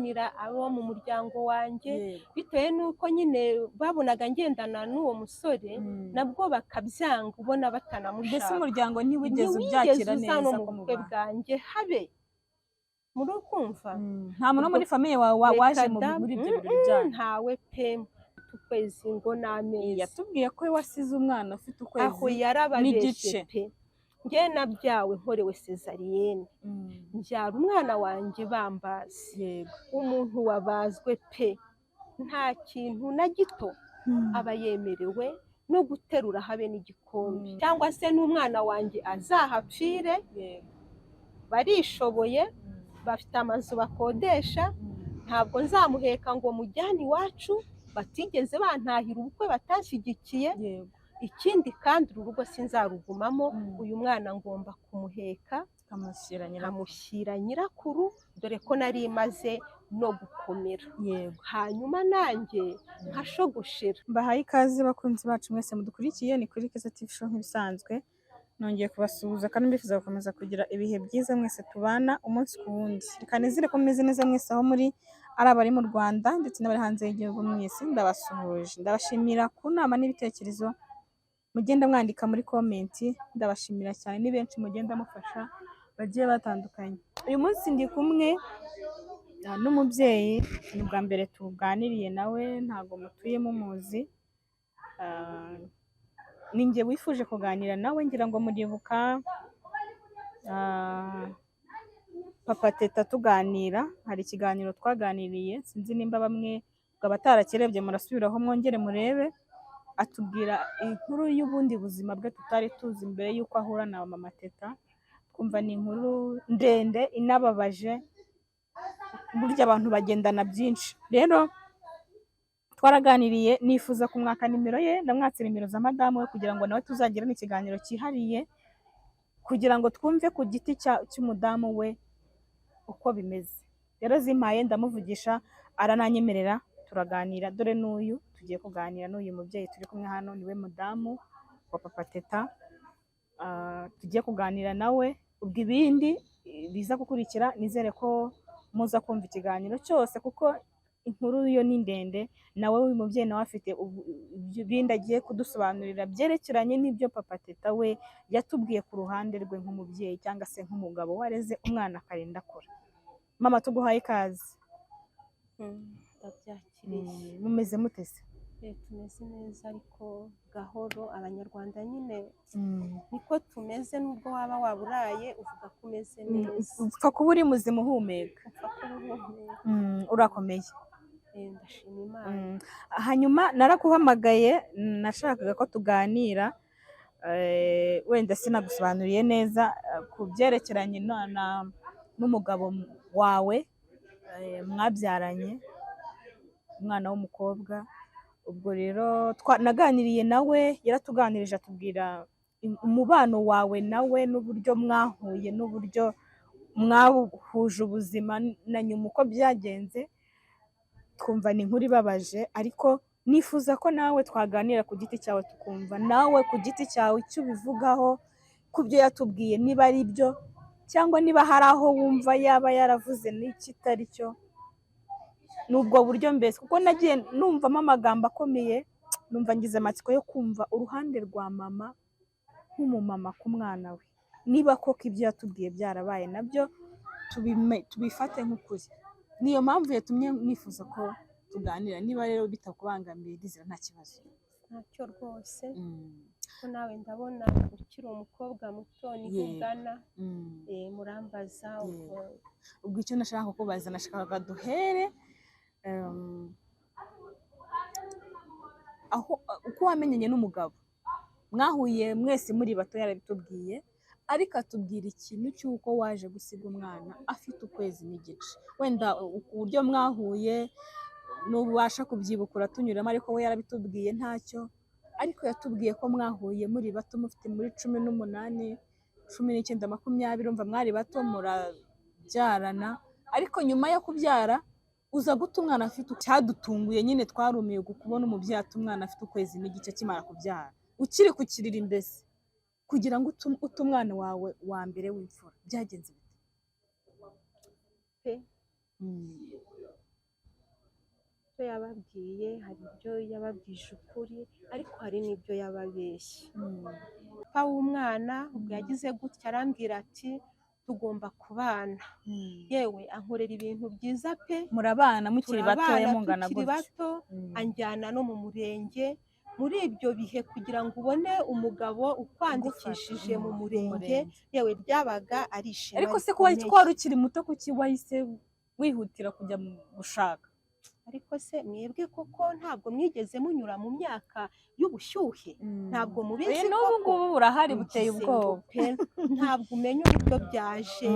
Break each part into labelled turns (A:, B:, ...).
A: kwihanganira abo mu muryango wanjye bitewe n'uko nyine babonaga ngendana n'uwo musore nabwo bakabyanga ubona batanamushaka.
B: Mbese umuryango ntiwigeze ubyakira neza
A: ko mu bukwe bwanjye habe muri kumva
B: nta muntu muri famiye wawe waje muri ibyo birori byanyu?
A: Ntawe pe, ukwezi ngo n'amezi.
B: Yatubwiye ko wasize umwana ufite ukwezi
A: aho yarababeshye pe. Njye nabyawe nkorewe sezariyene, mbyara umwana wanjye bambaze, umuntu wabazwe pe, nta kintu na gito aba yemerewe no guterura habe n'igikombe, cyangwa se n'umwana wanjye azahapfire. Barishoboye, bafite amazu bakodesha, ntabwo nzamuheka ngo mujyane iwacu, batigeze bantahira ubukwe batashyigikiye. Ikindi kandi uru rugo sinzarugumamo, uyu mwana ngomba kumuheka nkamushyira nyirakuru, dore ko nari imaze no gukomera. Hanyuma nanjye nkashogoshera.
B: Mbahaye ikaze bakunzi bacu mwese mudukurikiye, ni kuri Keza TV Show nk'ibisanzwe. Nongeye kubasuhuza kandi mbifuza gukomeza kugira ibihe byiza mwese tubana umunsi ku wundi. Reka nizere ko mumeze neza mwese aho muri, ari abari mu Rwanda ndetse n'abari hanze y'igihugu mwese ndabasuhuje. Ndabashimira ku nama n'ibitekerezo mugenda mwandika muri komenti, ndabashimira cyane, ni benshi mugenda mufasha bagiye batandukanye. Uyu munsi ndi kumwe n'umubyeyi, ni bwa mbere tuganiriye nawe, ntago mutuye mumuzi. Ninjye wifuje kuganira nawe, ngira ngo muribuka Papa Teta tuganira, hari ikiganiro twaganiriye, sinzi nimba bamwe bw'abatarakirebye murasubiraho mwongere murebe. Atubwira inkuru y'ubundi buzima bwe tutari tuzi mbere y'uko ahura na Mama Teta. Twumva ni inkuru ndende inababaje, burya abantu bagendana byinshi. Rero twaraganiriye, nifuza kumwaka nimero ye, ndamwatse nimero za madamu we kugira ngo nawe tuzagirane ikiganiro cyihariye, kugira ngo twumve ku giti cy'umudamu we uko bimeze. Rero zimpaye ndamuvugisha, arananyemerera turaganira. Dore n'uyu tugiye kuganira n'uyu mubyeyi turi kumwe hano, niwe mudamu wa Papa Teta. Tugiye kuganira nawe, ubwo ibindi biza gukurikira nizere ko muza kumva ikiganiro cyose, kuko inkuru yo ni ndende. Nawe uyu mubyeyi nawe afite ibindi agiye kudusobanurira byerekeranye n'ibyo Papa Teta we yatubwiye ku ruhande rwe nk'umubyeyi cyangwa se nk'umugabo wareze umwana akarinda akura. Mama tuguhaye ikaze.
A: Ndabyakiriye.
B: Mumeze mutese?
A: Tumeze neza ariko gahoro. Abanyarwanda nyine niko tumeze, nubwo waba waburaye uvuga ko umeze neza.
B: Upfa kuba uri muzima uhumeka. Urakomeye?
A: Ndashima Imana.
B: Hanyuma naraguhamagaye, nashakaga ko tuganira, wenda sinagusobanuriye neza ku byerekeranye n'umugabo wawe mwabyaranye umwana w'umukobwa. Ubwo rero naganiriye nawe, yaratuganirije atubwira umubano wawe nawe n'uburyo mwahuye n'uburyo mwahuje ubuzima na nyuma uko byagenze. Twumva ni inkuru ibabaje, ariko nifuza ko nawe twaganira ku giti cyawe, tukumva nawe ku giti cyawe icyo ubivugaho ku byo yatubwiye, niba ari byo cyangwa niba hari aho wumva yaba yaravuze n'ikitari cyo. Nubwo buryo mbese, kuko nagiye numvamo amagambo akomeye, numva ngize amatsiko yo kumva uruhande rwa mama nk'umumama ku mwana we, niba koko ibyo yatubwiye byarabaye nabyo tubifate nk'ukuri. Niyo mpamvu yatumye nifuza ko tuganira. Niba rero bitakubangamiye Dizira, nta kibazo.
A: Ntacyo rwose, ko nawe ndabona ukiri umukobwa muto niko ugana. Murambaza
B: ubwo icyo nashaka kukubaza, nashakaga duhere uko wamenyanye n'umugabo. Mwahuye mwese muri bato, yarabitubwiye, ariko atubwira ikintu cy'uko waje gusiga umwana afite ukwezi n'igice. Wenda uburyo mwahuye n'ubasha kubyibukura tunyuramo, ariko we yarabitubwiye ntacyo. Ariko yatubwiye ko mwahuye muri bato, mufite muri 18, 19, 20, umva mwari bato murabyarana. Ariko nyuma yo kubyara uza guta umwana afite, cyadutunguye nyine, twarumiye kubona umubyeyi ata umwana afite ukwezi n'igice kimara kubyara, ukiri ku kiriri. Mbese kugira ngo ute umwana wawe wa mbere w'imfura byagenze bite?
A: ibyo yababwiye, hari ibyo yababwije ukuri, ariko hari n'ibyo yababeshye. papa w'umwana ubwo yagize gutya arambwira ati tugomba kubana, yewe ankorera ibintu byiza pe,
B: murabana mukiri batoya mungana
A: tukiri
B: gutyo
A: bato, anjyana no mu murenge. Muri ibyo bihe kugira ngo ubone umugabo ukwandikishije mu murenge, yewe ryabaga ari ishema
B: ariko se kuba twari ukiri muto kuki wahise wihutira kujya gushaka?
A: ariko se mwebwe koko ntabwo mwigeze munyura mu myaka y'ubushyuhe? Ntabwo mubizi
B: n'ubu ngubu burahari buteye ubwoba
A: ntabwo umenya uburyo byaje,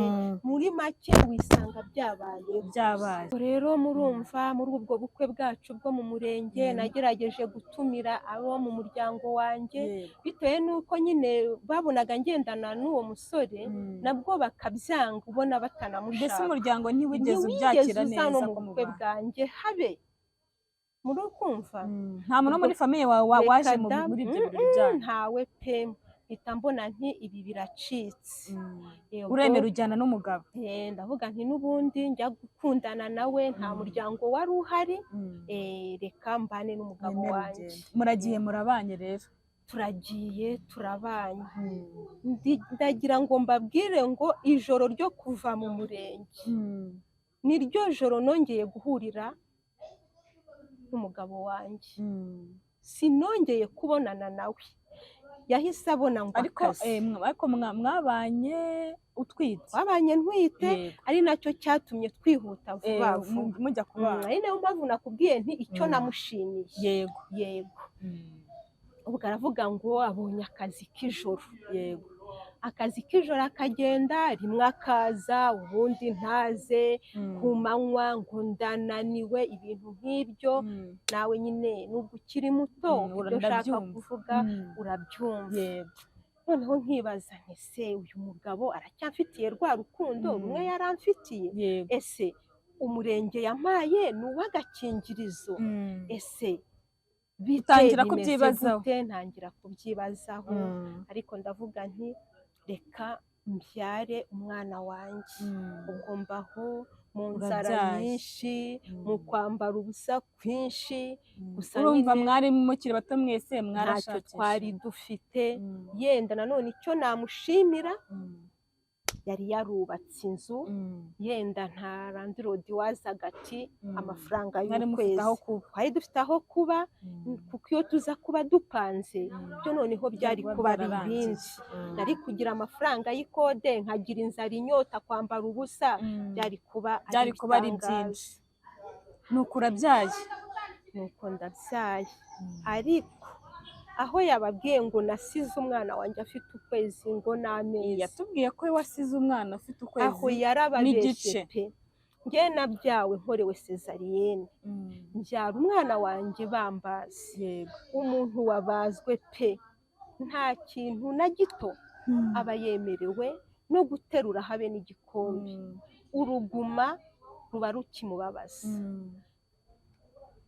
A: muri make wisanga byabaye. Rero murumva muri ubwo bukwe bwacu bwo mu murenge nagerageje gutumira abo mu muryango wanjye, bitewe n'uko nyine babonaga ngendana n'uwo musore nabwo bakabyanga, ubona batanamushaka.
B: mbese umuryango ntiwigeze ubyakira neza
A: no mu bukwe bwanjye habe muri ukumva
B: nta muntu muri famiye wawe waje muri ibyo birori byanyu?
A: ntawe pe, mpita mbona nti ibi biracitse.
B: uremera ujyana n'umugabo?
A: ndavuga nti n'ubundi njya gukundana nawe nta muryango wari uhari, reka mbane n'umugabo wanjye.
B: muragiye murabanye rero?
A: turagiye turabanye. ndagira ngo mbabwire ngo ijoro ryo kuva mu murenge ni ryo joro nongeye guhurira n'umugabo wanjye, sinongeye kubonana nawe. yahise abona ngo akazi.
B: ariko mwabanye utwite?
A: twabanye ntwite, ari nacyo cyatumye twihuta vuba vuba
B: mujya kubana.
A: ari nayo mpamvu nakubwiye nti icyo namushimiye.
B: yego
A: ubwo aravuga ngo abonye akazi k'ijoro.
B: yego
A: akazi k'ijoro akagenda, rimwe akaza ubundi ntaze, ku manywa ngo ndananiwe, ibintu nk'ibyo. nawe nyine nubwo ukiri muto ibyo ushaka kuvuga urabyumva. noneho nkibaza nti se uyu mugabo aracyamfitiye rwa rukundo rumwe yaramfitiye? ese umurenge yampaye ni uw'agakingirizo? ese
B: bitangira kubyibazaho?
A: ntangira kubyibazaho, ariko ndavuga nti reka mbyare umwana wanjye. ubwo mbaho mu nzara nyinshi, mu kwambara ubusa kwinshi, gusa
B: urumva mwari mukiri bato mwese
A: ntacyo twari dufite. yenda nanone icyo namushimira, yari yarubatse inzu, yenda nta landirodi wazaga ati amafaranga y'ukwezi. twari dufite aho kuba, kuko iyo tuza kuba dupanze byo noneho byari kuba ari ibindi. nari kugira amafaranga y'ikode, nkagira inzara, inyota, kwambara ubusa, byari kuba ari byinshi.
B: nuko urabyaye?
A: nuko ndabyaye, ariko aho yababwiye ngo nasize umwana wanjye afite ukwezi ngo n'amezi.
B: yatubwiye ko wasize umwana ufite ukwezi
A: aho yarababeshye pe. njye nabyawe nkorewe sezariyene, mbyara umwana wanjye bambaze. umuntu wabazwe pe, nta kintu na gito aba yemerewe no guterura habe n'igikombe. uruguma ruba rukimubabaza.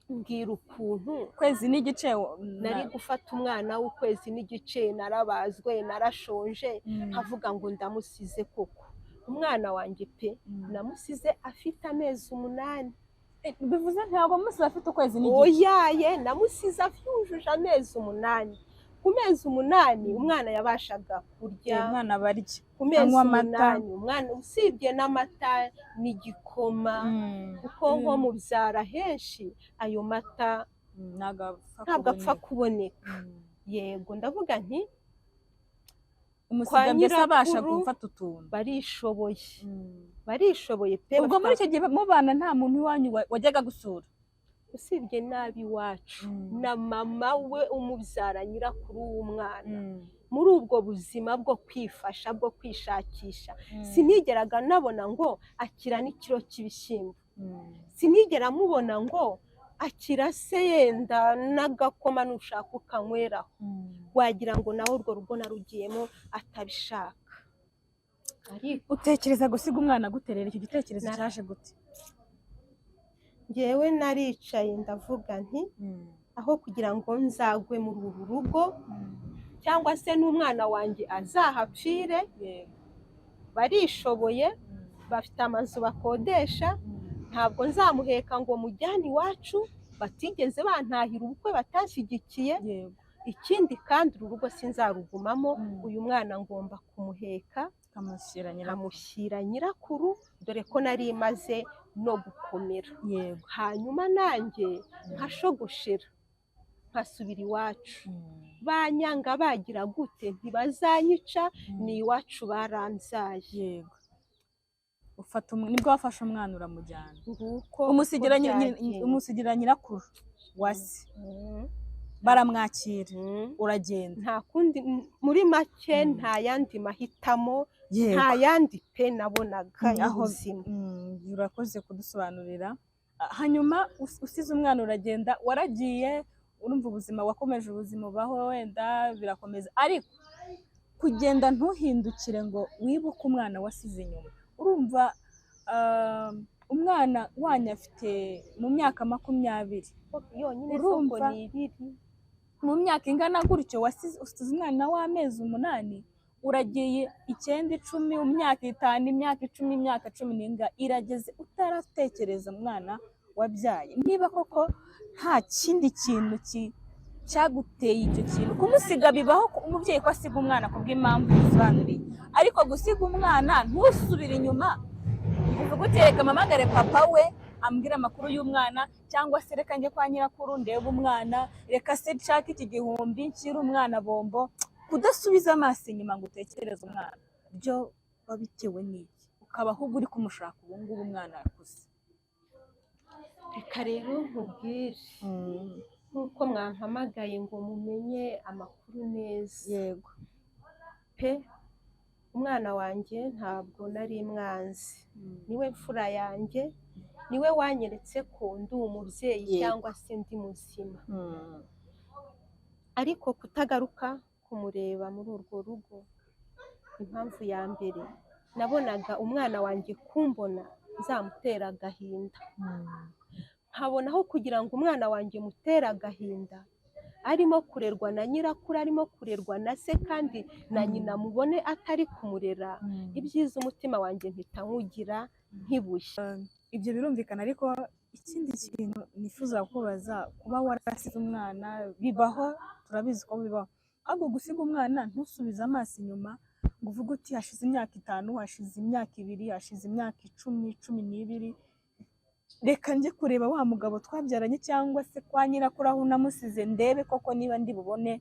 A: mbwira ukuntu
B: ukwezi n'igice
A: nari gufata umwana w'ukwezi n'igice, narabazwe, narashonje, nkavuga ngo ndamusize koko. umwana wanjye pe namusize afite amezi 8.
B: bivuze ntabwo musize afite ukwezi n'igice?
A: oyaye, namusize yujuje amezi 8. ku mezi 8 umwana yabashaga kurya,
B: umwana barya,
A: ku mezi 8 umwana usibye n'amata n'igikoma, kuko nko mubyara henshi ayo mata ntabwo apfa kuboneka. yego ndavuga nti
B: umusiga mbese abasha gufata utuntu.
A: barishoboye pe.
B: ubwo muri icyo gihe mubana nta muntu iwanyu wajyaga gusura?
A: usibye n'ab'iwacu na mama we umubyara, nyirakuru w'umwana. muri ubwo buzima bwo kwifasha, bwo kwishakisha, sinigeraga nabona ngo akira n'ikiro cy'ibishyimbo, sinigera mubona ngo akira se yenda n'agakoma nushaka ukanyweraho. wagira ngo nawe urwo rugo narugiyemo atabishaka.
B: utekereza gusiga umwana guterera, icyo gitekerezo cyaje gute?
A: ngewe naricaye ndavuga nti aho kugira ngo nzagwe muri uru rugo, cyangwa se n'umwana wanjye azahapfire. barishoboye, bafite amazu bakodesha, ntabwo nzamuheka ngo mujyane iwacu, batigeze bantahira ubukwe batanshyigikiye,
B: yego
A: ikindi kandi uru rugo sinzarugumamo, uyu mwana ngomba kumuheka nkamushyira nyirakuru, dore ko nari maze no gukomera,
B: yego
A: hanyuma nanjye nkashogoshera nkasubira iwacu, banyanga bagira gute ntibazanyica, ni iwacu baranzaye.
B: yego nibwo wafashe umwana uramujyana
A: nguko
B: umusigira nyirakuru wase, baramwakira uragenda.
A: nta kundi, muri make nta yandi mahitamo, nta yandi pe nabonaga y'ubuzima.
B: urakoze kudusobanurira. hanyuma usize umwana uragenda, waragiye urumva ubuzima, wakomeje ubuzima ubaho, wenda birakomeza, ariko kugenda ntuhindukire ngo wibuke umwana wasize inyuma. urumva umwana wanyu afite mu myaka 20
A: yonyine,
B: urumva
A: ni ibiri
B: mu myaka ingana gutyo usize umwana w'amezi 8, uragiye 9, 10, mu myaka 5, imyaka 10, imyaka 10 irageze utaratekereza umwana wabyaye. niba koko nta kindi kintu cyaguteye icyo kintu kumusiga, bibaho umubyeyi ko asiga umwana kubw'impamvu zisobanuriye, ariko gusiga umwana ntusubire inyuma uvuga uti reka mpamagare papa we ambwira amakuru y'umwana, cyangwa se reka njye kwa nyirakuru ndebe umwana, reka se nshake iki gihumbi nshyire umwana bombo. Kudasubiza amaso inyuma ngo utekereze umwana, byo wabitewe n'iki? ukaba ahubwo uri kumushaka ubu ngubu umwana yakuze.
A: reka rero nkubwire, nk'uko mwampamagaye ngo mumenye amakuru neza,
B: yego
A: pe umwana wanjye ntabwo nari mwanzi, niwe mfura yanjye, niwe wanyeretse ko ndi umubyeyi cyangwa se ndi muzima. ariko kutagaruka kumureba muri urwo rugo, impamvu ya mbere nabonaga umwana wanjye kumbona nzamutera agahinda, nkabonaho kugira ngo umwana wanjye mutere agahinda arimo kurerwa na nyirakuru, arimo kurerwa na se, kandi na nyina mubone atari kumurera, ibyiza umutima wanjye mpita nkugira nk'ibuye.
B: ibyo birumvikana, ariko ikindi kintu nifuza kubaza, kuba warasize umwana bibaho, turabizi ko bibaho, ahubwo gusiga umwana ntusubize amaso inyuma ngo uvuge uti hashize imyaka 5, hashize imyaka 2, hashize imyaka 10, 12, reka njye kureba wa mugabo twabyaranye, cyangwa se kwa nyirakuru aho namusize, ndebe koko niba ndi bubone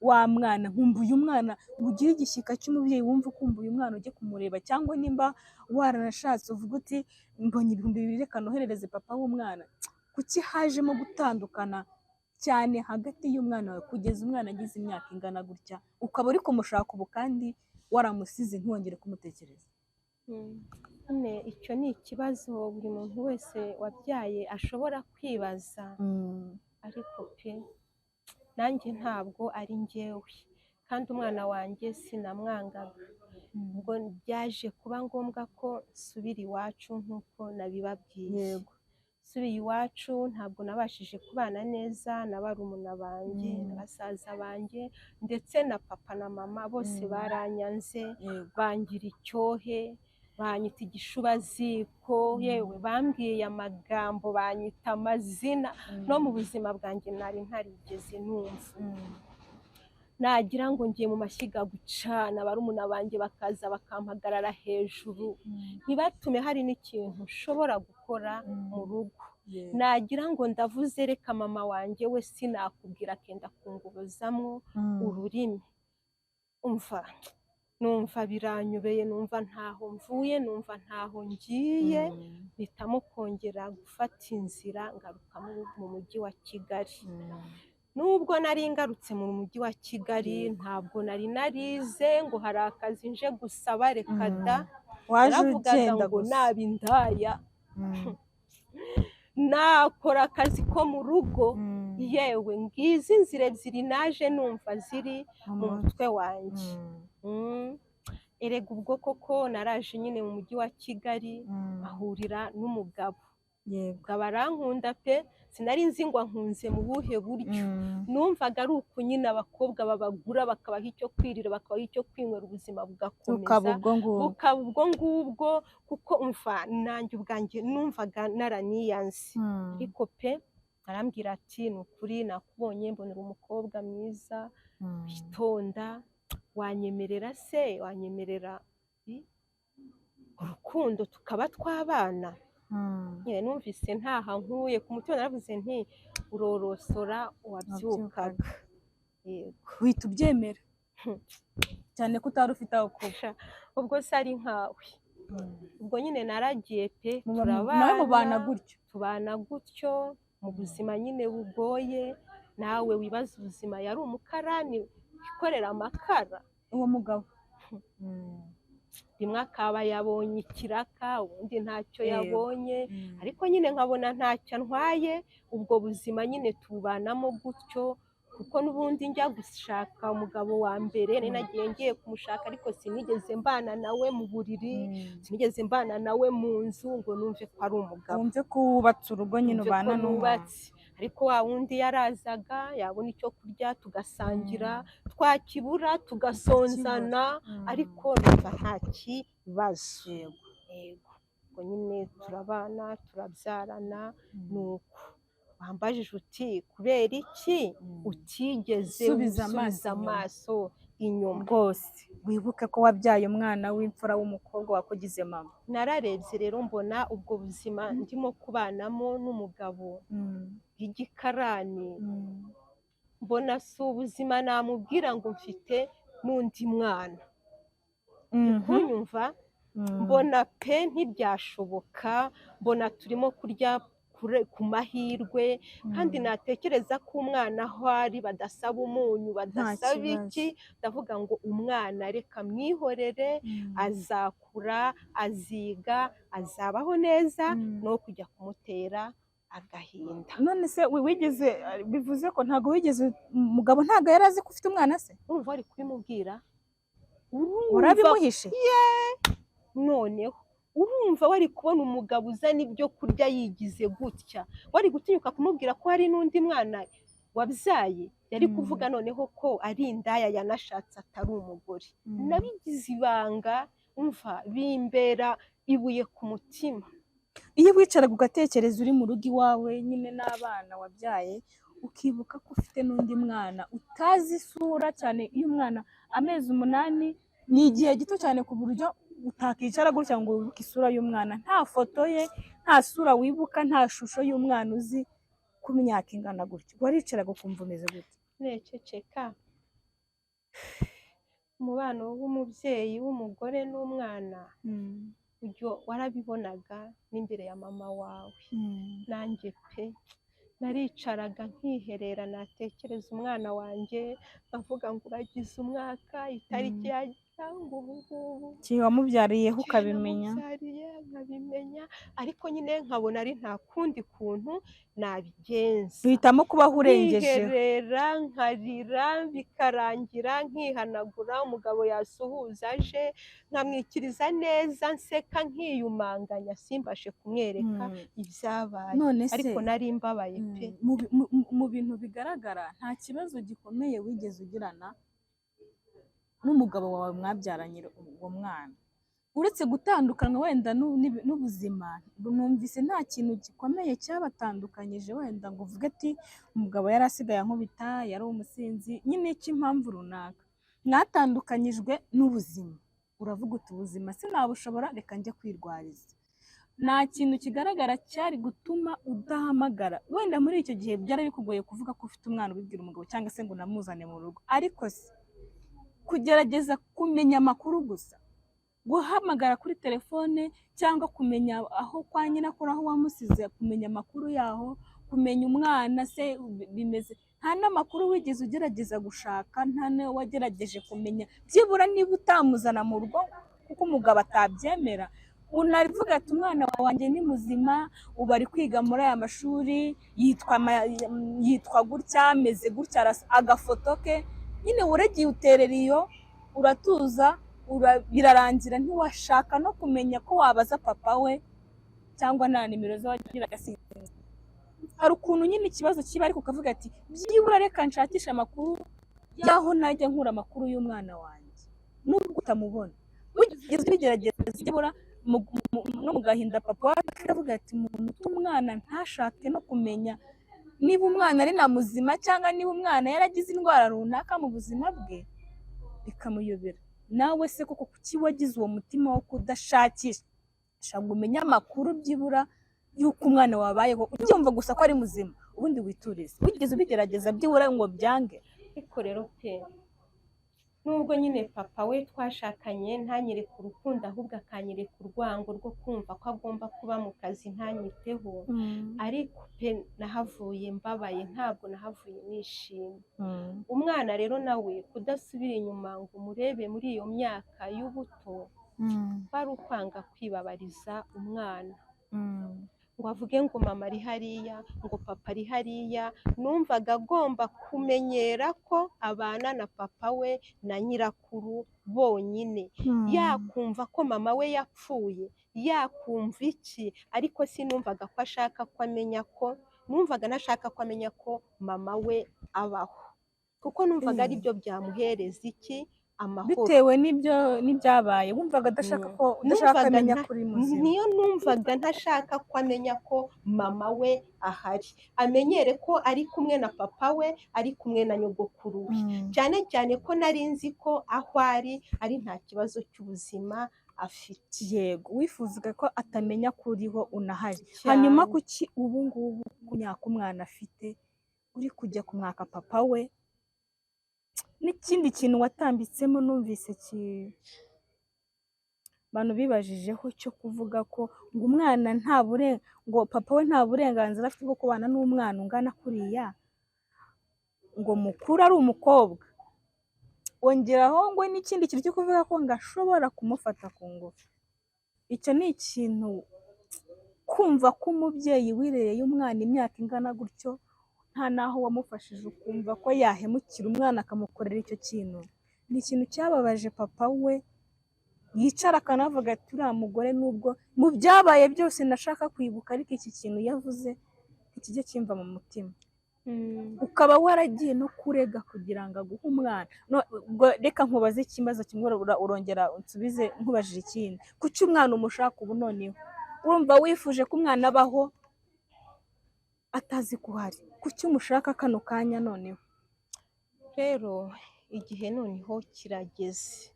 B: wa mwana, nkumbuye umwana, ugire igishyika cy'umubyeyi wumva ukumbuye umwana ujye kumureba, cyangwa nimba waranashatse uvuga uti mbonye 2,000 reka noherereze papa w'umwana. kuki hajemo gutandukana cyane hagati y'umwana wawe kugeza umwana agize imyaka ingana gutya, ukaba uri kumushaka ubu kandi waramusize ntiwongere kumutekereza?
A: icyo ni ikibazo buri muntu wese wabyaye ashobora kwibaza, ariko pe nanjye ntabwo ari njyewe, kandi umwana wanjye sinamwangaga. ubwo byaje kuba ngombwa ko nsubira iwacu nk'uko nabibabwiye. nsubiye iwacu ntabwo nabashije kubana neza na barumuna banjye na basaza banjye, ndetse na papa na mama bose baranyanze, bangira icyohe, banyita igishubaziko, yewe bambwiye amagambo, banyita amazina no mu buzima bwanjye nari ntarigeze numva. nagira ngo ngiye mu mashyiga gucana, barumuna banjye bakaza bakampagarara hejuru, ntibatume hari n'ikintu nshobora gukora mu rugo. nagira ngo ndavuze reka mama wanjye we sinakubwira, akenda kungubuzamwo ururimi, numva biranyobeye, numva ntaho mvuye, numva ntaho ngiye, mpitamo kongera gufata inzira ngaruka mu mujyi wa Kigali. nubwo nari ngarutse mu mujyi wa Kigali, ntabwo nari narize ngo hari akazi nje gusaba, reka da, naravugaga ngo naba indaya nakora akazi ko mu rugo. yewe ngizi inzira ebyiri naje numva ziri mu mutwe wanjye. erega ubwo koko naraje nyine mu mujyi wa Kigali, ahurira n'umugabo, umugabo arankunda pe, sinari nzi ngo ankunze mu buhe buryo, numvaga ari uku nyine abakobwa babagura bakabaha icyo kwirira, bakabaha icyo kwinywera, ubuzima bugakomeza bukaba ubwo ngubwo, kuko nanjye ubwanjye numvaga naraniyanze. ariko pe arambwira ati ni ukuri nakubonye mbona uri umukobwa mwiza witonda, wanyemerera se, wanyemerera urukundo tukaba twabana. nyine numvise ntaha nkuye ku mutima, naravuze nti urorosora uwabyukaga. Yego,
B: uhita ubyemera cyane ko utari ufite aho kuba.
A: ubwo se ari nkawe. ubwo nyine naragiye pe,
B: nawe mubana gutyo,
A: tubana gutyo mu buzima nyine bugoye. nawe wibaza ubuzima, yari umukarani wikorera amakara
B: uwo mugabo.
A: rimwe akaba yabonye ikiraka, ubundi ntacyo yabonye, ariko nyine nkabona ntacyo antwaye. ubwo buzima nyine tubanamo gutyo, kuko n'ubundi njya gushaka umugabo wa mbere nari nagiye ngiye kumushaka, ariko sinigeze mbana nawe mu buriri, sinigeze mbana nawe mu nzu ngo numve ko ari umugabo.
B: wumve ko wubatse urugo nyine ubana n'umuntu.
A: ariko wa wundi yarazaga yabona icyo kurya tugasangira, twakibura tugasonzana, ariko numva nta kibazo. Yego, ubwo nyine turabana turabyarana. nuko wambajije uti kubera iki utigeze usubiza amaso inyuma?
B: rwose wibuke ko wabyaye umwana w'imfura w'umukobwa wakugize mama.
A: nararebye rero mbona ubwo buzima ndimo kubanamo n'umugabo bw'igikarani, mbona si ubuzima namubwira ngo mfite n'undi mwana. kunyumva, mbona pe ntibyashoboka, mbona turimo kurya ku mahirwe, kandi natekereza ko umwana aho ari badasaba umunyu, badasaba iki. ndavuga ngo umwana reka mwihorere, azakura, aziga, azabaho neza, no kujya kumutera agahinda.
B: none se wigeze, bivuze ko ntabwo wigeze, umugabo ntabwo yari azi ko ufite umwana se?
A: urumva wari kubimubwira?
B: urabimuhishe?
A: noneho urumva wari kubona umugabo uzana ibyo kurya yigize gutya, wari gutinyuka kumubwira ko hari n'undi mwana wabyaye? yari kuvuga noneho ko ari indaya yanashatse, atari umugore. nabigize ibanga, umva bimbera ibuye ku mutima.
B: iyo wicaraga ugatekereza uri mu rugo iwawe nyine n'abana wabyaye, ukibuka ko ufite n'undi mwana utazi isura, cyane iyo umwana amezi 8 ni igihe gito cyane ku buryo utakicara gutya ngo wibuke isura y'umwana, nta foto ye, nta sura wibuka, nta shusho y'umwana uzi ku myaka ingana gutyo. waricaraga ukumva umeze gutya?
A: nececeka. umubano w'umubyeyi w'umugore n'umwana ibyo warabibonaga n'imbere ya mama wawe. nanjye pe naricaraga nkiherera, natekereza umwana wanjye, bavuga ngo uragize umwaka, itariki yagira ngo ubu ngubu
B: wamubyariyeho ukabimenya,
A: nkabimenya, ariko nyine nkabona ari nta kundi kuntu nabigenza.
B: uhitamo kubaho urengeje,
A: nkiherera nkarira bikarangira, nkihanagura, umugabo yasuhuza aje nkamwikiriza neza, nseka nkiyumanganya, simbashe kumwereka ibyabaye. ariko nari mbabaye pe.
B: mu bintu bigaragara nta kibazo gikomeye wigeze ugirana n'umugabo wawe mwabyaranye uwo mwana, uretse gutandukana wenda n'ubuzima. numvise nta kintu gikomeye cyabatandukanyije, wenda ngo uvuge ati umugabo yari asigaye ankubita, yari umusinzi, nyine cy'impamvu runaka mwatandukanyijwe n'ubuzima. uravuga uti ubuzima sinabushobora, reka njye kwirwariza. nta kintu kigaragara cyari gutuma udahamagara, wenda muri icyo gihe byari bikugoye kuvuga ko ufite umwana ubibwira umugabo, cyangwa se ngo unamuzane mu rugo, ariko se kugerageza kumenya amakuru gusa, guhamagara kuri telefone, cyangwa kumenya aho kwa nyirakuru aho wamusize, kumenya amakuru yaho, kumenya umwana se bimeze, nta n'amakuru wigeze ugerageza gushaka, nta n'ayo wagerageje kumenya byibura niba utamuzana mu rugo kuko umugabo atabyemera. unarivuga ati umwana wanjye ni muzima, ubu ari kwiga muri aya mashuri, yitwa gutya, ameze gutya, agafoto ke, nyine uragiye uterera iyo, uratuza, birarangira. ntiwashaka no kumenya ko wabaza papa we cyangwa nta nimero ze wagiraga. hari ukuntu nyine ikibazo kiba, ariko ukavuga ati byibura reka nshakisha amakuru y'aho najya nkura amakuru y'umwana wanjye, nubwo utamubona. wigeze ubigerageza byibura no mu gahinda papa wawe akavuga ati umuntu umwana ntashake no kumenya niba umwana ari na muzima cyangwa niba umwana yaragize indwara runaka mu buzima bwe bikamuyobera. Nawe se koko kuki wagize uwo mutima wo kudashakisha ngo umenye amakuru byibura y'uko umwana wabayeho, ubyumva gusa ko ari muzima ubundi witurize? Wigeze ubigerageza byibura ngo byange?
A: ariko rero pe nubwo nyine papa we twashakanye ntanyereke urukundo ahubwo akanyereka urwango rwo kumva ko agomba kuba mu kazi ntanyiteho, ariko pe nahavuye mbabaye, ntabwo nahavuye nishimye. Umwana rero nawe kudasubira inyuma ngo umurebe muri iyo myaka y'ubuto bari ukwanga kwibabariza umwana ngo avuge ngo mama ari hariya, ngo papa ari hariya. Numvaga agomba kumenyera ko abana na papa we na nyirakuru bonyine, yakumva ko mama we yapfuye, yakumva iki, ariko sinumvaga ko ashaka ko amenya ko, numvaga nashaka ko amenya ko mama we abaho, kuko numvaga ari byo byamuhereza iki, amahoro.
B: Bitewe n'ibyabaye wumvaga udashaka amenya kuri muzima?
A: Niyo numvaga ntashaka ko amenya ko mama we ahari, amenyere ko ari kumwe na papa we, ari kumwe na nyogokuru we. Cyane cyane ko nari nzi ko aho ari nta kibazo cy'ubuzima afite.
B: Yego, wifuzaga ko atamenya ko uriho unahari. Hanyuma kuki ubu ngubu kunyaka umwana afite uri kujya kumwaka papa we? N'ikindi kintu watambitsemo numvise abantu bibajijeho cyo kuvuga ko ngo umwana ngo papa we nta burenganzira afite bwo kubana n'umwana ungana kuriya, ngo mukuru ari umukobwa. Wongeraho ngo n'ikindi kintu cyo kuvuga ko ngo ashobora kumufata ku ngufu. Icyo ni ikintu, kumva ko umubyeyi wirereye umwana imyaka ingana gutyo nta naho wamufashije, ukumva ko yahemukira umwana akamukorera icyo kintu, ni ikintu cyababaje papa we. Yicara akanavuga ati uriya mugore nubwo mu byabaye byose nashaka kwibuka, ariko iki kintu yavuze ntikijye kimva mu mutima. Ukaba waragiye no kurega kugira ngo aguhe umwana. Reka nkubaze ikibazo kimwe urongera unsubize nkubajije ikindi. Kuki umwana umushaka ubu noneho? Urumva wifuje ko umwana abaho atazi ko uhari? Kuki umushaka kano kanya noneho?
A: Rero igihe noneho kirageze,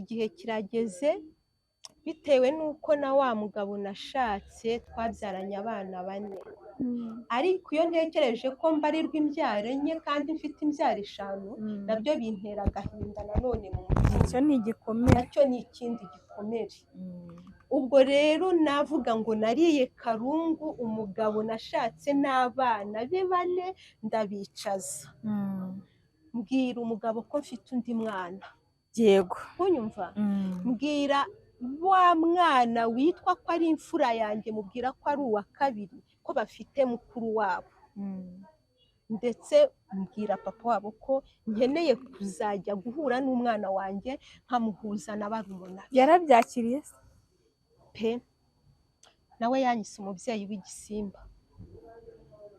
A: igihe kirageze, bitewe n'uko na wa mugabo nashatse twabyaranye abana 4, ariko iyo ntekereje ko mbarirwa imbyaro 4 kandi mfite imbyaro 5, nabyo bintera agahinda nanone mu mutima.
B: Icyo ni igikomere,
A: nacyo ni ikindi gikomere. Ubwo rero navuga ngo nariye karungu, umugabo nashatse n'abana be 4 ndabicaza, mbwira umugabo ko mfite undi mwana.
B: Yego,
A: unyumva? Mbwira wa mwana witwa ko ari imfura yanjye, mubwira ko ari uwa kabiri, ko bafite mukuru wabo, ndetse mbwira papa wabo ko nkeneye kuzajya guhura n'umwana wanjye nkamuhuza na barumuna be.
B: Yarabyakiriye
A: pe, nawe yanyise umubyeyi w'igisimba.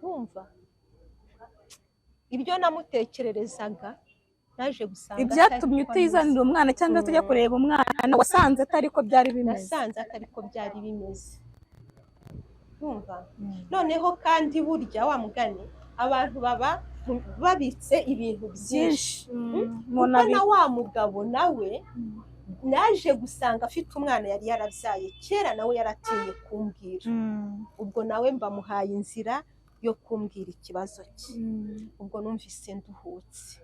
A: Wumva ibyo namutekererezaga, naje gusanga
B: ibyatumye utizanira umwana cyangwa tujya kureba umwana, wasanze atari ko byari bimeze?
A: Nasanze atari ko byari bimeze. Wumva? Noneho kandi burya wa mugani abantu baba babitse ibintu byinshi. Kuko na wa mugabo nawe naje gusanga afite umwana yari yarabyaye kera, nawe yaratinye kumbwira. Ubwo nawe mbamuhaye inzira yo kumbwira ikibazo cye. Ubwo numvise nduhutse.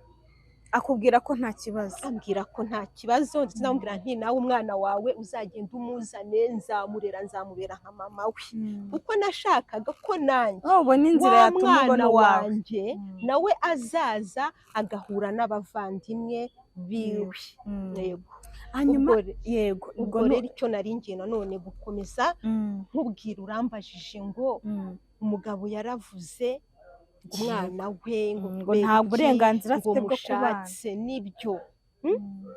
B: Akubwira ko nta kibazo?
A: Ambwira ko nta kibazo, ndetse namubwira nti nawe umwana wawe uzagenda umuzane, nzamurera, nzamubera nka mama we. Kuko nashakaga ko nanjye wa mwana wanjye nawe azaza agahura n'abavandimwe biwe. Yego.
B: Hanyuma yego,
A: ubwo rero icyo nari ngiye nanone gukomeza nkubwira, urambajije ngo umugabo yaravuze umwana we ngo
B: nta burenganzira afite bwo kubana.
A: Nibyo,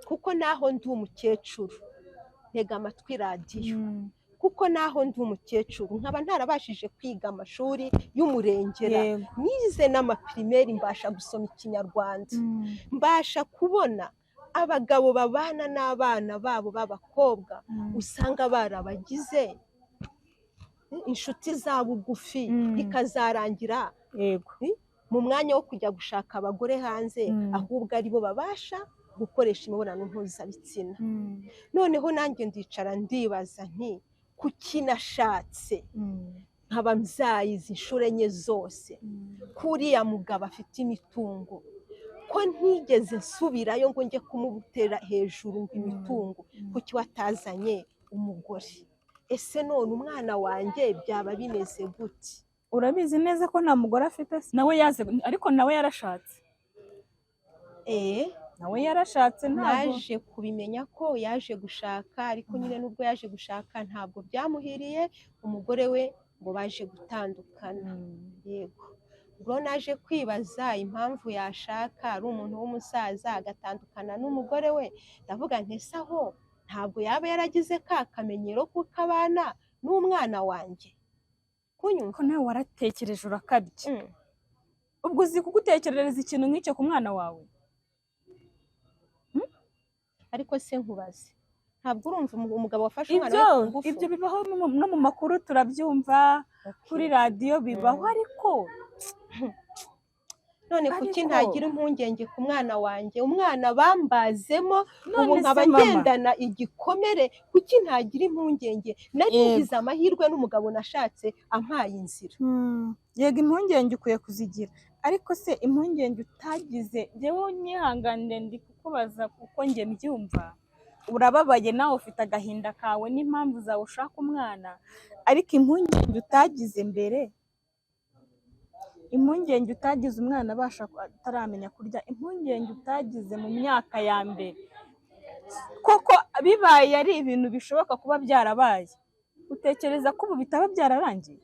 A: kuko naho ndi umukecuru ntega amatwi radiyo, kuko naho ndi umukecuru nkaba ntarabashije kwiga amashuri y'umurengera, nize n'amapirimeri, mbasha gusoma Ikinyarwanda, mbasha kubona abagabo babana n'abana babo b'abakobwa usanga barabagize inshuti za bugufi bikazarangira
B: yego
A: mu mwanya wo kujya gushaka abagore hanze ahubwo aribo babasha gukoresha imibonano mpuzabitsina. Noneho nanjye ndicara ndibaza nti kuki nashatse nkaba mbyayiza inshuro enye zose kuriya mugabo afite imitungo, ko ntigeze nsubirayo ngo njye kumutera hejuru ngo imitungo, kuki watazanye umugore? Ese none umwana wanjye byaba bimeze gute?
B: urabizi neza ko nta mugore afite se? Nawe yaze ariko nawe yarashatse. Nawe yarashatse ntabwo
A: naje kubimenya ko yaje gushaka, ariko nyine nubwo yaje gushaka ntabwo byamuhiriye, umugore we ngo baje gutandukana. Yego, ubwo naje kwibaza impamvu yashaka ari umuntu w'umusaza agatandukana n'umugore we, ndavuga nti ese aho ntabwo yaba yaragize ka kamenyero kuko abana n'umwana wanjye.
B: ko nawe waratekereje urakabye. Ubwo uzi kugutekerereza ikintu nk'icyo ku mwana wawe?
A: Ariko se nkubaze, ntabwo urumva umugabo wafashe umwana we ku ngufu?
B: Ibyo bibaho no mu makuru turabyumva, kuri radiyo bibaho, ariko
A: none kuki ntagira impungenge ku mwana wanjye? Umwana bambazemo ubu nkaba ngendana igikomere, kuki ntagira impungenge? Nagize amahirwe n'umugabo nashatse ampaye inzira.
B: Yego, impungenge ukwiye kuzigira, ariko se impungenge utagize, njyewe nyihanganire ndi kukubaza kuko njye mbyumva, urababaye nawe ufite agahinda kawe n'impamvu zawe ushaka umwana, ariko impungenge utagize mbere, impungenge utagize umwana abasha ataramenya kurya, impungenge utagize mu myaka ya mbere, koko bibaye ari ibintu bishoboka kuba byarabaye, utekereza ko ubu bitaba byararangiye?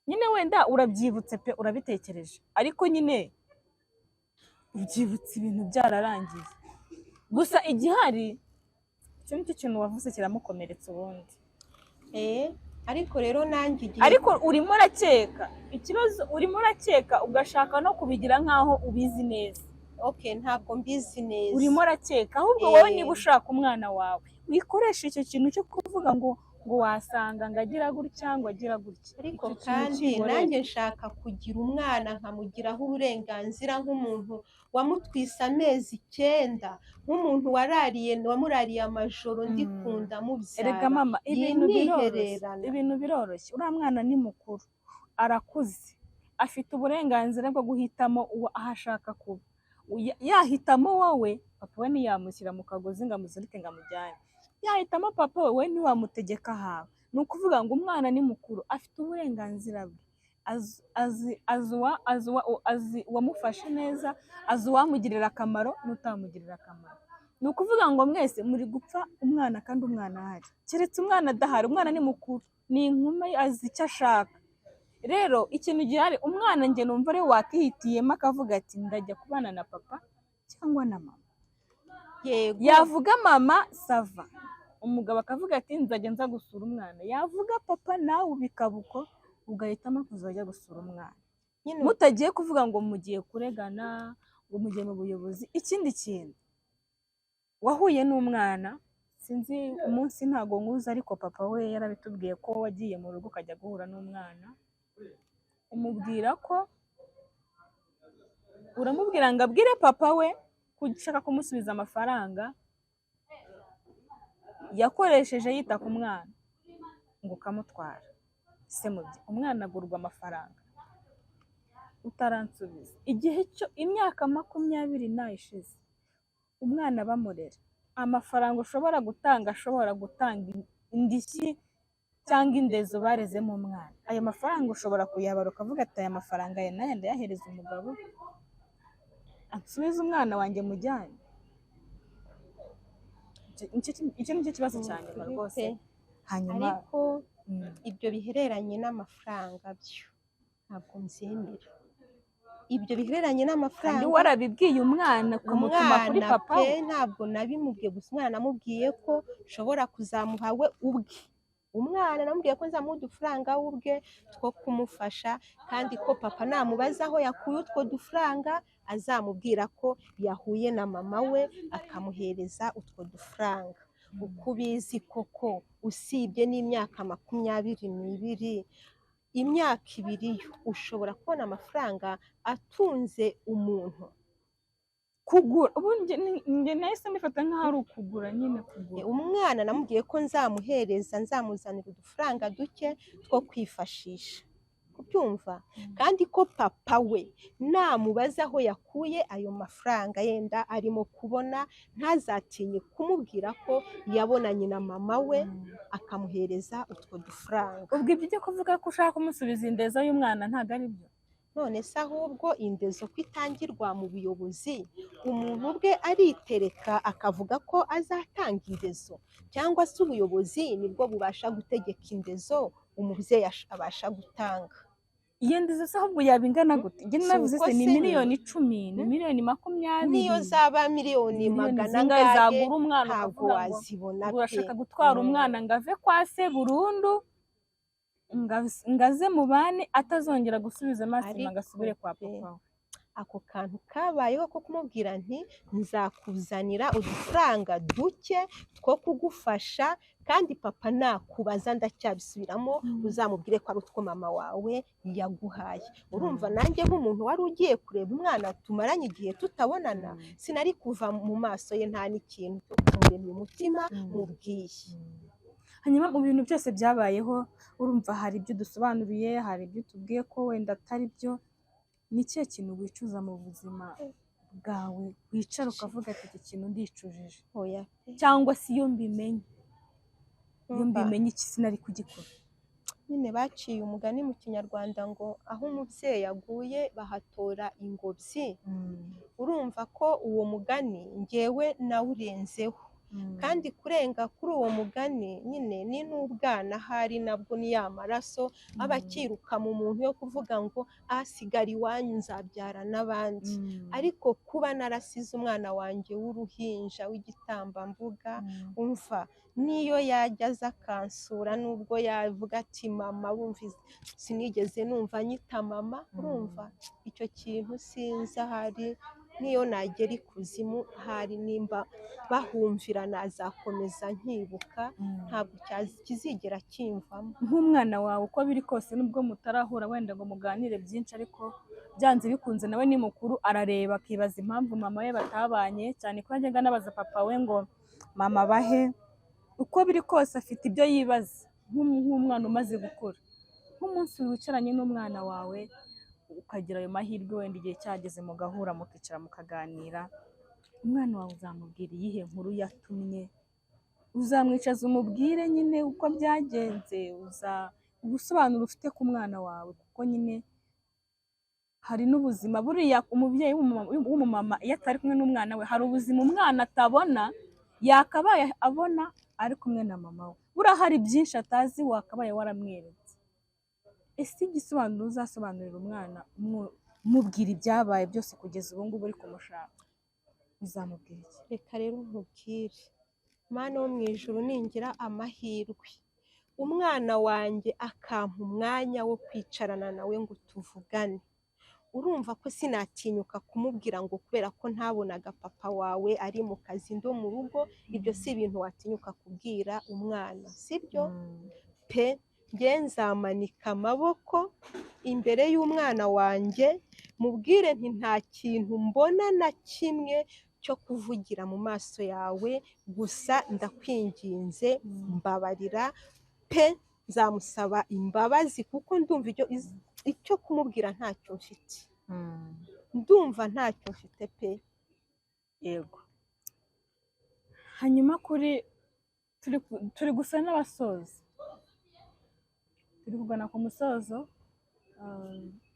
B: Nyine wenda urabyibutse pe, urabitekereje, ariko nyine ubyibutse ibintu byararangiye. Gusa igihari, icyo nicyo kintu wavuze kiramukomeretsa ubundi.
A: Ariko rero nanjye igihe,
B: ariko urimo urakeka ikibazo, urimo urakeka ugashaka no kubigira nkaho ubizi neza.
A: Ntabwo mbizi neza.
B: Urimo urakeka, ahubwo wowe niba ushaka umwana wawe wikoresha icyo kintu cyo kuvuga ngo wasanga ngo agira gutya ngo agira gutya.
A: Ariko kandi nanjye nshaka kugira umwana nkamugiraho uburenganzira, nk'umuntu wamutwise amezi 9, nk'umuntu wamurariye amajoro ndikunda mubyara.
B: Erega mama, ibintu biroroshye. Uriya mwana ni mukuru, arakuze, afite uburenganzira bwo guhitamo uwo ahashaka kuba. Yahitamo wowe, papa we ntiyamushyira mu kagozi ngo amuzirike ngo amujyane. Yahitamo papa we ntiwamutegeka hawe. Ni ukuvuga ngo umwana ni mukuru, afite uburenganzira bwe, azi uwamufashe neza, azi uwamugirira akamaro n'utamugirira akamaro. Ni ukuvuga ngo mwese muri gupfa umwana kandi umwana ahari, keretse umwana adahari. Umwana ni mukuru, ni inkumi, azi icyo ashaka. Rero ikintu gihari, umwana njye numva ariwe wakihitiyemo akavuga ati ndajya kubana na papa cyangwa na mama.
A: Yego,
B: yavuga mama sava, umugabo akavuga ati nzajya nza gusura umwana. Yavuga papa nawe ubikaba uko, ugahitamo kuzajya gusura umwana, mutagiye kuvuga ngo mugiye kuregana, ngo mugiye mu buyobozi. Ikindi kintu, wahuye n'umwana, sinzi umunsi ntago nkuzi, ariko papa we yarabitubwiye ko wagiye mu rugo ukajya guhura n'umwana, umubwira ko uramubwira ngo abwire papa we ushaka kumusubiza amafaranga yakoresheje yita ku mwana, ngo ukamutwara. Se mubye, umwana agurwa amafaranga utaransubiza. Igihe cyo imyaka 20 ishize, umwana bamurera, amafaranga ushobora gutanga indishyi cyangwa indezo barezemo umwana. Ayo mafaranga ushobora kuyabara ukavuga ati aya mafaranga ya nayo ndayahereza umugabo, ansubize umwana wanjye mujyane. Icyo nicyo kibazo cyane rwose. Hanyuma
A: ariko ibyo bihereranye n'amafaranga byo ntabwo mbyemera. Ibyo bihereranye n'amafaranga,
B: kandi warabibwiye umwana kumutuma kuri papa we?
A: Ntabwo nabimubwiye, gusa umwana namubwiye ko nshobora kuzamuha we ubwe. Umwana namubwiye ko nzamuha udufaranga we ubwe two kumufasha, kandi ko papa namubaza aho yakuye utwo dufaranga azamubwira ko yahuye na mama we akamuhereza utwo dufaranga. uko ubizi koko usibye n'imyaka 22, imyaka 2 yo ushobora kubona amafaranga atunze umuntu.
B: kugura ubu njye nahise mbifata nk'aho ari ukugura nyine kugura.
A: Umwana namubwiye ko nzamuhereza, nzamuzanira udufaranga duke two kwifashisha, kubyumva, kandi ko papa we namubaza aho yakuye ayo mafaranga yenda arimo kubona, ntazatinye kumubwira ko yabonanye na mama we akamuhereza utwo dufaranga.
B: ubwo ibyo ujya kuvuga ko ushaka kumusubiza indezo y'umwana ntabwo ari byo.
A: none se ahubwo indezo ko itangirwa mu buyobozi, umuntu ubwe aritereka akavuga ko azatanga indezo, cyangwa se ubuyobozi nibwo bubasha gutegeka indezo umubyeyi abasha gutanga?
B: iyo ndezo se ahubwo yaba ingana gute? njye navuze se ni miliyoni 10, ni miliyoni 20,
A: niyo zaba miliyoni 100
B: zagura umwana
A: ntabwo wazibona pe.
B: urashaka gutwara umwana ngo ave kwa se burundu, ngaze mu bane atazongera gusubiza amaso inyuma agasubire kwa papa.
A: ako kantu kabayeho ko kumubwira nti nzakuzanira udufaranga duke two kugufasha, kandi papa nakubaza ndacyabisubiramo uzamubwire ko ari utwo mama wawe yaguhaye. urumva nanjye nk'umuntu wari ugiye kureba umwana tumaranye igihe tutabonana, sinari kuva mu maso ye nta n'ikintu cyo kumuremya umutima mubwiye.
B: hanyuma mu bintu byose byabayeho urumva hari ibyo dusobanuriye, hari ibyo tubwiye ko wenda atari byo. ni ikihe kintu wicuza mu buzima bwawe wicara ukavuga ati iki kintu ndicujije?
A: Oya,
B: cyangwa se iyo mbimenye iki sinari kugikora?
A: nyine baciye umugani mu kinyarwanda ngo aho umubyeyi aguye bahatora ingobyi. urumva ko uwo mugani ngewe nawurenzeho, kandi kurenga kuri uwo mugani nyine ni n'ubwana hari nabwo ni ya maraso aba akiruka mu muntu yo kuvuga ngo asigara iwanyu nzabyara n'abandi. ariko kuba narasize umwana wanjye w'uruhinja w'igitambambuga, umva niyo yajya aza akansura nubwo yavuga ati mama, wumva sinigeze numva nyita mama. urumva icyo kintu sinzi ahari, niyo nagera ikuzimu hari nimba bahumvira nazakomeza nkibuka, ntabwo kizigera kimvamo.
B: nk'umwana wawe uko biri kose nubwo mutarahura wenda ngo muganire byinshi, ariko byanze bikunze nawe ni mukuru, arareba akibaza impamvu mama we batabanye, cyane ko yajyaga anabaza papa we ngo mama bahe. uko biri kose afite ibyo yibaza nk'umwana umaze gukura. nk'umunsi wicaranye n'umwana wawe ukagira ayo mahirwe, wenda igihe cyageze mugahura mukicara mukaganira, umwana wawe uzamubwira iyihe nkuru yatumye? uzamwicaza umubwire nyine uko byagenze, ubusobanuro ufite ku mwana wawe, kuko nyine hari n'ubuzima buriya umubyeyi w'umumama iyo atari kumwe n'umwana we hari ubuzima umwana atabona yakabaye abona ari kumwe na mama we. buriya hari byinshi atazi wakabaye waramweretse. ese igisobanuro uzasobanurira umwana mubwira ibyabaye byose kugeza ubu ngubu uri kumushaka, uzamubwira iki?
A: reka rero nkubwire, Mana wo mu ijuru, ningira amahirwe umwana wanjye akampa umwanya wo kwicarana nawe ngo tuvugane, urumva ko sinatinyuka kumubwira ngo kubera ko ntabonaga papa wawe ari mu kazi ndo mu rugo. ibyo si ibintu watinyuka kubwira umwana, sibyo pe. njye nzamanika amaboko imbere y'umwana wanjye mubwire nti nta kintu mbona na kimwe cyo kuvugira mu maso yawe, gusa ndakwinginze mbabarira pe. nzamusaba imbabazi kuko ndumva icyo kumubwira ntacyo mfite, ndumva ntacyo mfite pe.
B: yego. hanyuma turi gusa n'abasoza, turi kugana ku musozo.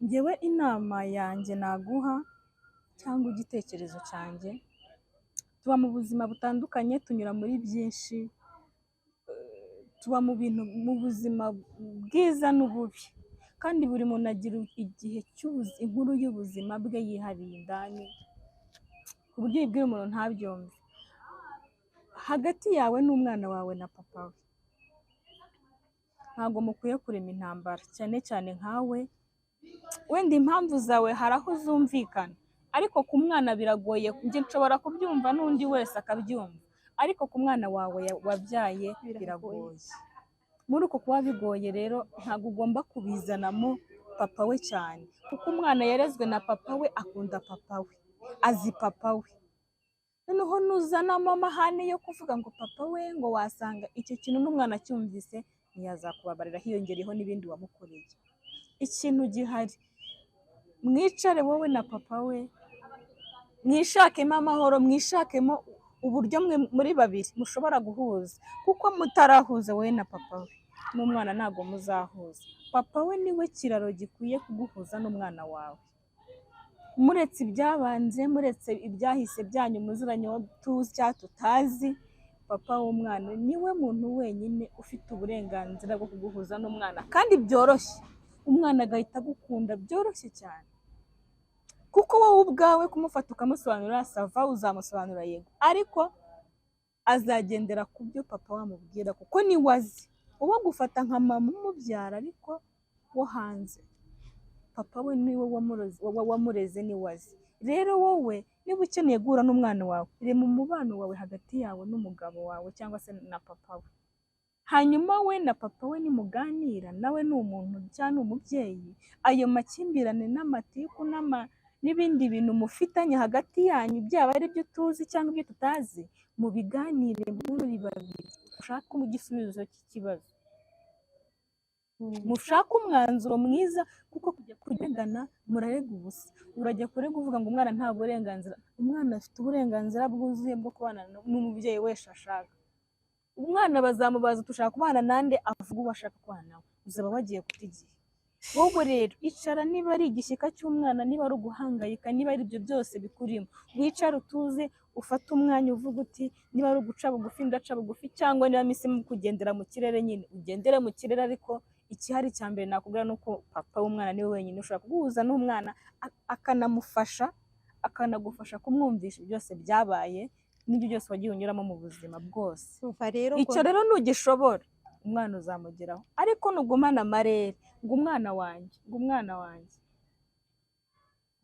B: ngewe inama yanjye naguha cyangwa igitekerezo cyanjye, tuba mu buzima butandukanye, tunyura muri byinshi, tuba mu buzima bwiza n'ububi, kandi buri muntu agira igihe inkuru y'ubuzima bwe yihariye indani, ku buryo uyibwira umuntu ntabyumve. hagati yawe n'umwana wawe na papa we ntabwo mukwiye kurema intambara, cyane cyane nkawe wenda impamvu zawe hari aho zumvikana, ariko ku mwana biragoye. njye nshobora kubyumva n'undi wese akabyumva, ariko ku mwana wawe wabyaye biragoye. Muri uko kuba bigoye rero ntabwo ugomba kubizanamo papa we cyane, kuko umwana yarezwe na papa we akunda papa we, azi papa we. Noneho nuzanamo amahane yo kuvuga ngo papa we, ngo wasanga icyo kintu n'umwana cyumvise ntiyazakubabarira, hiyongereho n'ibindi wamukoreye. Ikintu gihari, mwicare wowe na papa we, mwishakemo amahoro, mwishakemo uburyo mwe muri babiri mushobora guhuza, kuko mutarahuza wowe na papa we n'umwana ntabwo muzahuza. Papa we niwe kiraro gikwiye kuguhuza n'umwana wawe. Muretse ibyabanje, muretse ibyahise byanyu muziranye tuzi cyangwa tutazi, papa w'umwana niwe muntu wenyine ufite uburenganzira bwo kuguhuza n'umwana, kandi byoroshye. Umwana agahita agukunda byoroshye cyane, kuko wowe ubwawe kumufata ukamusobanurira sava, uzamusobanurira yego, ariko azagendera ku byo papa wamubwira, kuko niwe azi. Uwo gufata nka mama umubyara ariko wo hanze, papa we niwe wamureze, niwe azi. Rero wowe niba ukeneye guhura n'umwana wawe, rema umubano wawe hagati yawe n'umugabo wawe cyangwa se na papa we. Hanyuma we na papa we nimuganira, nawe ni umuntu cyangwa ni umubyeyi, ayo makimbirane n'amatiku n'ibindi bintu mufitanye hagati yanyu, byaba ari byo tuzi cyangwa ibyo tutazi, mubiganire muri babiri, mushake igisubizo cy'ikibazo, mushake umwanzuro mwiza, kuko kujya kuregana murarega ubusa. Urajya kurega uvuga ngo umwana nta burenganzira. Umwana afite uburenganzira bwuzuye bwo kubana n'umubyeyi wese ashaka. Umwana bazamubaza tushaka kubana nande, avuga uwo ashaka kubana nawe, uzaba wagiye guta igihe. Wowe rero icara, niba ari igishyika cy'umwana, niba ari uguhangayika, niba ari ibyo byose bikurimo, wicare utuze, ufate umwanya uvuga uti niba ari uguca bugufi ndaca bugufi, cyangwa niba misemo kugendera mu kirere, nyine ugendere mu kirere. Ariko ikihari cya mbere nakubwira ni uko papa w'umwana niwe wenyine ushobora kuguhuza n'umwana, akanamufasha, akanagufasha kumwumvisha byose byabaye n'ibyo byose wagiye unyuramo mu buzima bwose. Icyo rero nugishobora, umwana uzamugeraho. Ariko nugumana amarere ngo umwana wanjye, ngo umwana wanjye,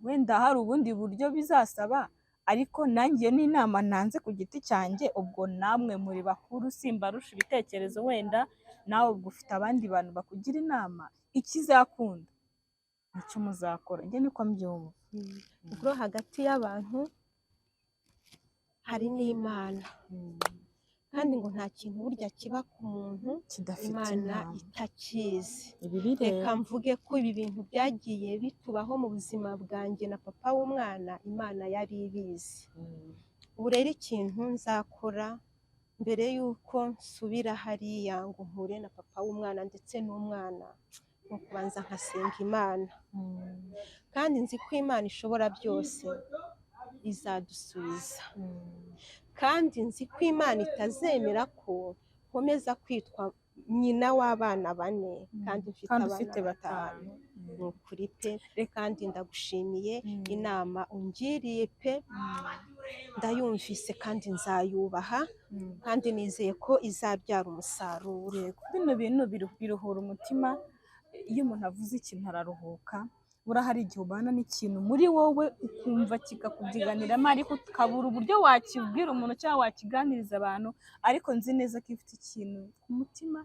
B: wenda hari ubundi buryo bizasaba, ariko nanjye n'inama ntanze ku giti cyanjye, ubwo namwe muri bakuru simbarusha ibitekerezo, wenda nawe ubwo ufite abandi bantu bakugira inama, ikizakunda nicyo muzakora. Njye niko mbyumva.
A: ubwo hagati y'abantu hari n'Imana, kandi ngo nta kintu burya kiba ku muntu Imana itakizi. Reka mvuge ko ibi bintu byagiye bitubaho mu buzima bwanjye na papa w'umwana, Imana yari ibizi. Ubu rero ikintu nzakora mbere y'uko nsubira hariya ngo mpure na papa w'umwana ndetse n'umwana, ni ukubanza nkasenga Imana, kandi nzi ko Imana ishobora byose izadusubiza, kandi nzi ko Imana itazemera ko nkomeza kwitwa nyina w'abana bane kandi mfite abana batanu. Ni ukuri pe, kandi ndagushimiye inama ungiriye pe, ndayumvise kandi nzayubaha, kandi nizeye ko izabyara umusaruro.
B: Bino bintu biruhura umutima, iyo umuntu avuze ikintu araruhuka. Buriya hari igihe ubana n'ikintu muri wowe ukumva kikakubyiganiramo, ariko ukabura uburyo wakibwira umuntu cyangwa wakiganiriza abantu, ariko nzi neza ko ifite ikintu ku mutima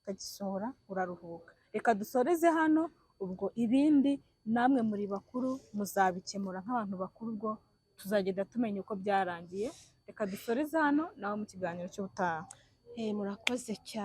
B: ukagisohora, uraruhuka. Reka dusoreze hano, ubwo ibindi namwe muri bakuru muzabikemura nk'abantu bakuru, ubwo tuzagenda tumenya uko byarangiye. Reka dusoreze hano, nawe mu kiganiro cy'ubutaha.
A: Murakoze cyane.